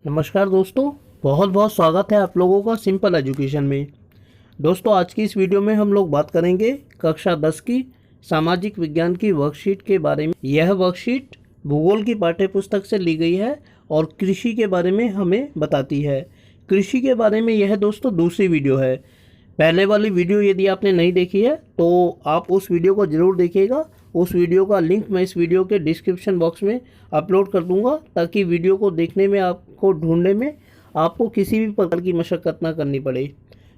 नमस्कार दोस्तों, बहुत बहुत स्वागत है आप लोगों का सिंपल एजुकेशन में। दोस्तों, आज की इस वीडियो में हम लोग बात करेंगे कक्षा 10 की सामाजिक विज्ञान की वर्कशीट के बारे में। यह वर्कशीट भूगोल की पाठ्यपुस्तक से ली गई है और कृषि के बारे में हमें बताती है। कृषि के बारे में यह दोस्तों दूसरी वीडियो है। पहले वाली वीडियो यदि आपने नहीं देखी है तो आप उस वीडियो को ज़रूर देखिएगा। उस वीडियो का लिंक मैं इस वीडियो के डिस्क्रिप्शन बॉक्स में अपलोड कर दूंगा, ताकि वीडियो को देखने में, आपको ढूंढने में आपको किसी भी प्रकार की मशक्क़त ना करनी पड़े।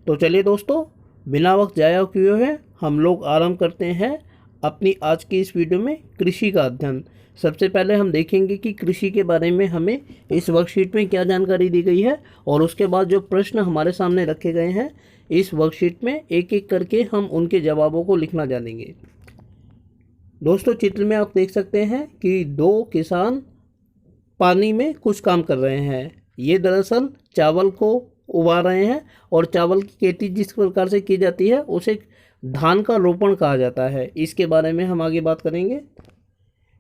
तो चलिए दोस्तों, बिना वक्त ज़ाया किए हुए हम लोग आरंभ करते हैं अपनी आज की इस वीडियो में कृषि का अध्ययन। सबसे पहले हम देखेंगे कि कृषि के बारे में हमें इस वर्कशीट में क्या जानकारी दी गई है, और उसके बाद जो प्रश्न हमारे सामने रखे गए हैं इस वर्कशीट में एक एक करके हम उनके जवाबों को लिखना जानेंगे। दोस्तों, चित्र में आप देख सकते हैं कि दो किसान पानी में कुछ काम कर रहे हैं। ये दरअसल चावल को उगा रहे हैं, और चावल की खेती जिस प्रकार से की जाती है उसे धान का रोपण कहा जाता है। इसके बारे में हम आगे बात करेंगे।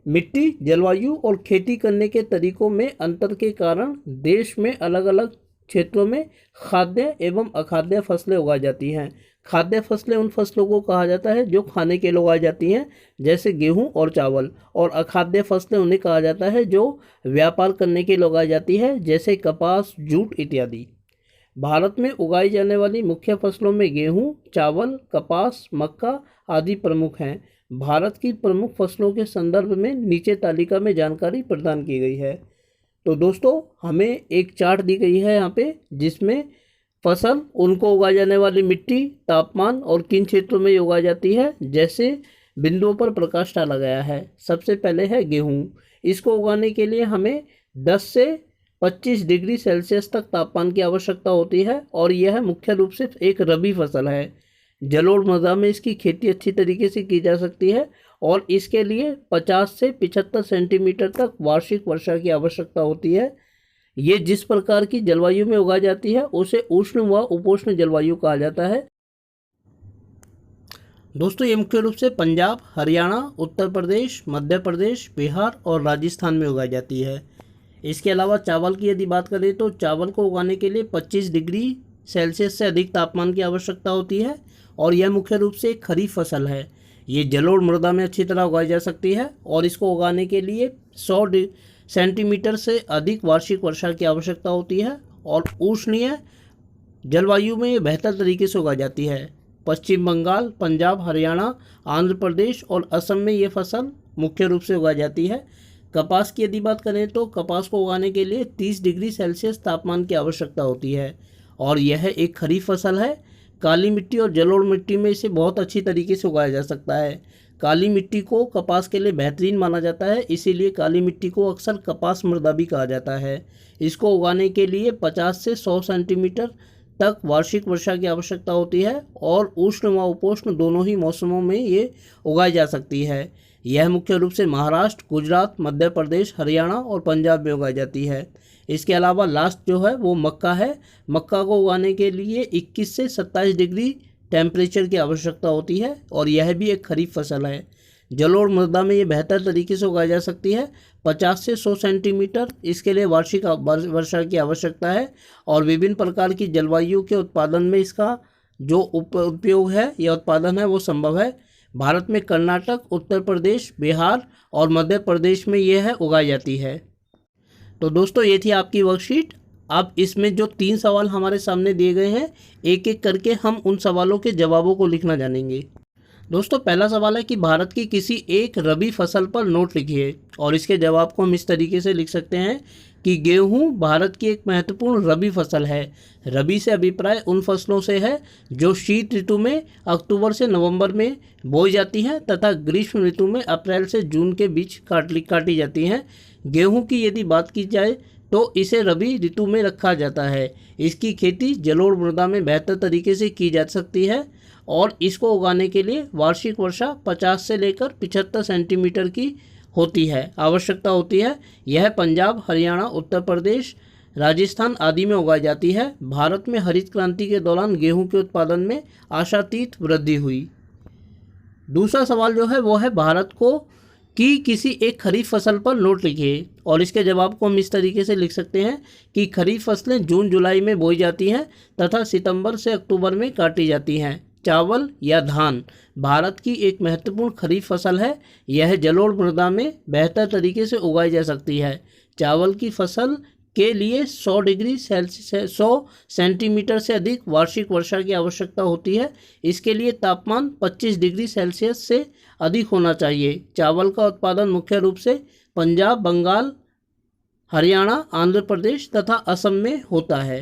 मिट्टी, जलवायु और खेती करने के तरीकों में अंतर के कारण देश में अलग अलग क्षेत्रों में खाद्य एवं अखाद्य फसलें उगाई जाती हैं। खाद्य फसलें उन फसलों को कहा जाता है जो खाने के लिए उगाई जाती हैं, जैसे गेहूं और चावल, और अखाद्य फसलें उन्हें कहा जाता है जो व्यापार करने के लिए उगाई जाती है, जैसे कपास, जूट इत्यादि। भारत में उगाई जाने वाली मुख्य फसलों में गेहूं, चावल, कपास, मक्का आदि प्रमुख हैं। भारत की प्रमुख फसलों के संदर्भ में नीचे तालिका में जानकारी प्रदान की गई है। तो दोस्तों, हमें एक चार्ट दी गई है यहाँ पे, जिसमें फसल, उनको उगाई जाने वाली मिट्टी, तापमान और किन क्षेत्रों में उगाई जाती है, जैसे बिंदुओं पर प्रकाश डाला गया है। सबसे पहले है गेहूँ। इसको उगाने के लिए हमें 10 से 25 डिग्री सेल्सियस तक तापमान की आवश्यकता होती है, और यह मुख्य रूप से एक रबी फसल है। जलोढ़ मृदा में इसकी खेती अच्छी तरीके से की जा सकती है, और इसके लिए 50 से 75 सेंटीमीटर तक वार्षिक वर्षा की आवश्यकता होती है। ये जिस प्रकार की जलवायु में उगाई जाती है उसे उष्ण व उपोष्ण जलवायु कहा जाता है। दोस्तों, ये मुख्य रूप से पंजाब, हरियाणा, उत्तर प्रदेश, मध्य प्रदेश, बिहार और राजस्थान में उगाई जाती है। इसके अलावा चावल की यदि बात करें तो चावल को उगाने के लिए 25 डिग्री सेल्सियस से अधिक तापमान की आवश्यकता होती है, और यह मुख्य रूप से एक खरीफ फसल है। ये जलोढ़ मृदा में अच्छी तरह उगाई जा सकती है, और इसको उगाने के लिए 100 सेंटीमीटर से अधिक वार्षिक वर्षा की आवश्यकता होती है, और उष्णीय जलवायु में ये बेहतर तरीके से उगाई जाती है। पश्चिम बंगाल, पंजाब, हरियाणा, आंध्र प्रदेश और असम में ये फसल मुख्य रूप से उगाई जाती है। कपास की यदि बात करें तो कपास को उगाने के लिए 30 डिग्री सेल्सियस तापमान की आवश्यकता होती है, और यह एक खरीफ फसल है। काली मिट्टी और जलोढ़ मिट्टी में इसे बहुत अच्छी तरीके से उगाया जा सकता है। काली मिट्टी को कपास के लिए बेहतरीन माना जाता है, इसीलिए काली मिट्टी को अक्सर कपास मृदा भी कहा जाता है। इसको उगाने के लिए 50 से 100 सेंटीमीटर तक वार्षिक वर्षा की आवश्यकता होती है, और उष्ण व उपोष्ण दोनों ही मौसमों में ये उगाई जा सकती है। यह मुख्य रूप से महाराष्ट्र, गुजरात, मध्य प्रदेश, हरियाणा और पंजाब में उगाई जाती है। इसके अलावा लास्ट जो है वो मक्का है। मक्का को उगाने के लिए 21 से 27 डिग्री टेम्परेचर की आवश्यकता होती है, और यह भी एक खरीफ फसल है। जलोढ़ मृदा में ये बेहतर तरीके से उगाई जा सकती है। 50 से 100 सेंटीमीटर इसके लिए वार्षिक वर्षा की आवश्यकता है, और विभिन्न प्रकार की जलवायु के उत्पादन में इसका जो उपयोग है या उत्पादन है वो संभव है। भारत में कर्नाटक, उत्तर प्रदेश, बिहार और मध्य प्रदेश में यह उगाई जाती है। तो दोस्तों, ये थी आपकी वर्कशीट। अब इसमें जो 3 सवाल हमारे सामने दिए गए हैं, एक एक करके हम उन सवालों के जवाबों को लिखना जानेंगे। दोस्तों, पहला सवाल है कि भारत की किसी एक रबी फसल पर नोट लिखिए, और इसके जवाब को हम इस तरीके से लिख सकते हैं कि गेहूं भारत की एक महत्वपूर्ण रबी फसल है। रबी से अभिप्राय उन फसलों से है जो शीत ऋतु में अक्टूबर से नवंबर में बोई जाती हैं, तथा ग्रीष्म ऋतु में अप्रैल से जून के बीच काटी जाती हैं। गेहूं की यदि बात की जाए तो इसे रबी ऋतु में रखा जाता है। इसकी खेती जलोढ़ मृदा में बेहतर तरीके से की जा सकती है, और इसको उगाने के लिए वार्षिक वर्षा 50 से लेकर 75 सेंटीमीटर की आवश्यकता होती है। यह पंजाब, हरियाणा, उत्तर प्रदेश, राजस्थान आदि में उगाई जाती है। भारत में हरित क्रांति के दौरान गेहूं के उत्पादन में आशातीत वृद्धि हुई। दूसरा सवाल जो है वो है, भारत को कि किसी एक खरीफ फसल पर नोट लिखिए। और इसके जवाब को हम इस तरीके से लिख सकते हैं कि खरीफ फसलें जून जुलाई में बोई जाती हैं तथा सितंबर से अक्टूबर में काटी जाती हैं। चावल या धान भारत की एक महत्वपूर्ण खरीफ फसल है। यह जलोढ़ मृदा में बेहतर तरीके से उगाई जा सकती है। चावल की फसल के लिए 100 डिग्री सेल्सियस 100 सेंटीमीटर से अधिक वार्षिक वर्षा की आवश्यकता होती है। इसके लिए तापमान 25 डिग्री सेल्सियस से अधिक होना चाहिए। चावल का उत्पादन मुख्य रूप से पंजाब, बंगाल, हरियाणा, आंध्र प्रदेश तथा असम में होता है।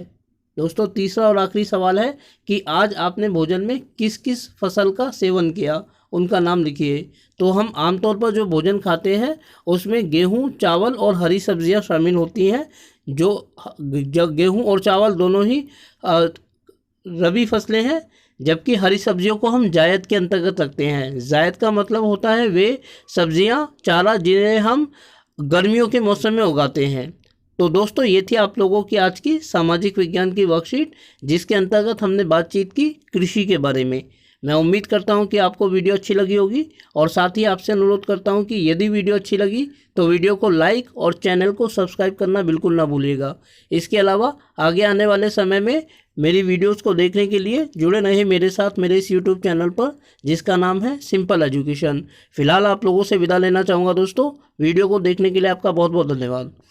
दोस्तों, तीसरा और आखिरी सवाल है कि आज आपने भोजन में किस किस फसल का सेवन किया, उनका नाम लिखिए। तो हम आमतौर पर जो भोजन खाते हैं उसमें गेहूं, चावल और हरी सब्जियां शामिल होती हैं। जो गेहूं और चावल दोनों ही रबी फसलें हैं, जबकि हरी सब्जियों को हम जायद के अंतर्गत रखते हैं। जायद का मतलब होता है वे सब्जियां, चारा जिन्हें हम गर्मियों के मौसम में उगाते हैं। तो दोस्तों, ये थी आप लोगों की आज की सामाजिक विज्ञान की वर्कशीट, जिसके अंतर्गत हमने बातचीत की कृषि के बारे में। मैं उम्मीद करता हूं कि आपको वीडियो अच्छी लगी होगी और साथ ही आपसे अनुरोध करता हूं कि यदि वीडियो अच्छी लगी तो वीडियो को लाइक और चैनल को सब्सक्राइब करना बिल्कुल ना भूलिएगा। इसके अलावा आगे आने वाले समय में मेरी वीडियोस को देखने के लिए जुड़े रहे मेरे साथ मेरे इस यूट्यूब चैनल पर, जिसका नाम है सिंपल एजुकेशन। फिलहाल आप लोगों से विदा लेना चाहूँगा दोस्तों। वीडियो को देखने के लिए आपका बहुत बहुत धन्यवाद।